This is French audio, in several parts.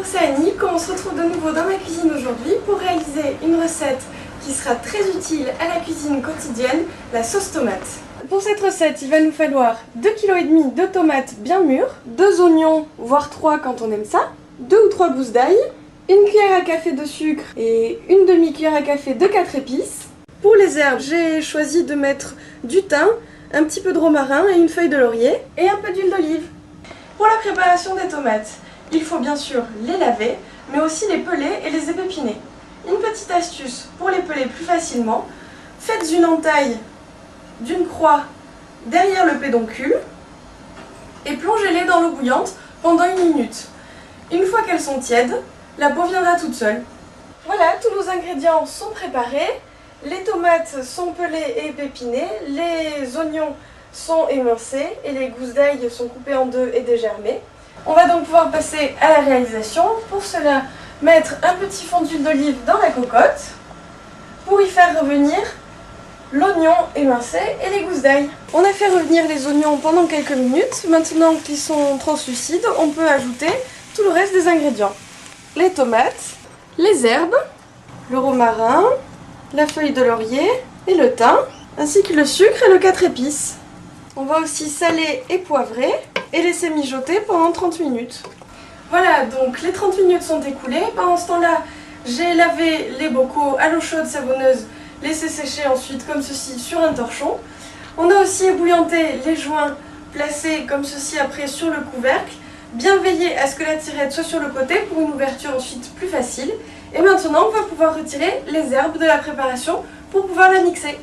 c'est Annick, on se retrouve de nouveau dans ma cuisine aujourd'hui pour réaliser une recette qui sera très utile à la cuisine quotidienne, la sauce tomate. Pour cette recette, il va nous falloir 2,5 kg de tomates bien mûres, 2 oignons, voire 3 quand on aime ça, 2 ou 3 gousses d'ail, une cuillère à café de sucre et une demi-cuillère à café de 4 épices. Pour les herbes, j'ai choisi de mettre du thym, un petit peu de romarin et une feuille de laurier et un peu d'huile d'olive. Pour la préparation des tomates, il faut bien sûr les laver, mais aussi les peler et les épépiner. Une petite astuce pour les peler plus facilement, faites une entaille d'une croix derrière le pédoncule et plongez-les dans l'eau bouillante pendant 1 minute. Une fois qu'elles sont tièdes, la peau viendra toute seule. Voilà, tous nos ingrédients sont préparés. Les tomates sont pelées et épinées, les oignons sont émincés et les gousses d'ail sont coupées en deux et dégermées. On va donc pouvoir passer à la réalisation. Pour cela, mettre un petit fond d'huile d'olive dans la cocotte pour y faire revenir l'oignon émincé et les gousses d'ail. On a fait revenir les oignons pendant quelques minutes. Maintenant qu'ils sont translucides, on peut ajouter tout le reste des ingrédients. Les tomates, les herbes, le romarin, la feuille de laurier et le thym, ainsi que le sucre et le 4 épices. On va aussi saler et poivrer et laisser mijoter pendant 30 minutes. Voilà, donc les 30 minutes sont écoulées. Pendant ce temps-là, j'ai lavé les bocaux à l'eau chaude savonneuse, laissé sécher ensuite comme ceci sur un torchon. On a aussi ébouillanté les joints placés comme ceci après sur le couvercle. Bien veiller à ce que la tirette soit sur le côté pour une ouverture ensuite plus facile. Et maintenant, on va pouvoir retirer les herbes de la préparation pour pouvoir la mixer.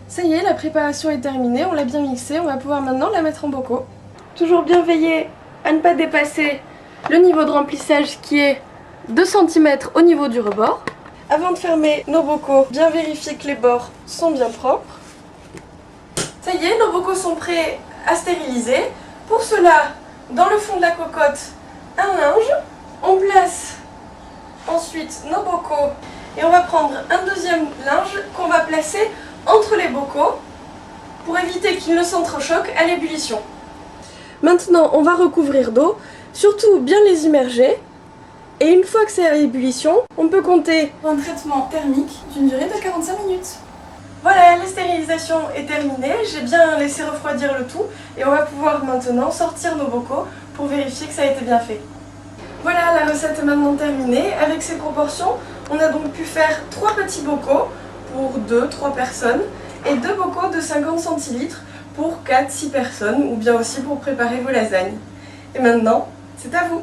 Ça y est, la préparation est terminée, on l'a bien mixée, on va pouvoir maintenant la mettre en bocaux. Toujours bien veiller à ne pas dépasser le niveau de remplissage qui est 2 cm au niveau du rebord. Avant de fermer nos bocaux, bien vérifier que les bords sont bien propres. Ça y est, nos bocaux sont prêts à stériliser. Pour cela, dans le fond de la cocotte, un linge. On place ensuite nos bocaux et on va prendre un deuxième linge qu'on va placer entre les bocaux pour éviter qu'ils ne s'entrechoquent à l'ébullition. Maintenant, on va recouvrir d'eau, surtout bien les immerger. Et une fois que c'est à ébullition, on peut compter un traitement thermique d'une durée de 45 minutes. Voilà, la stérilisation est terminée, j'ai bien laissé refroidir le tout et on va pouvoir maintenant sortir nos bocaux pour vérifier que ça a été bien fait. Voilà, la recette est maintenant terminée. Avec ces proportions, on a donc pu faire 3 petits bocaux pour 2-3 personnes et 2 bocaux de 50 centilitres pour 4-6 personnes ou bien aussi pour préparer vos lasagnes. Et maintenant, c'est à vous!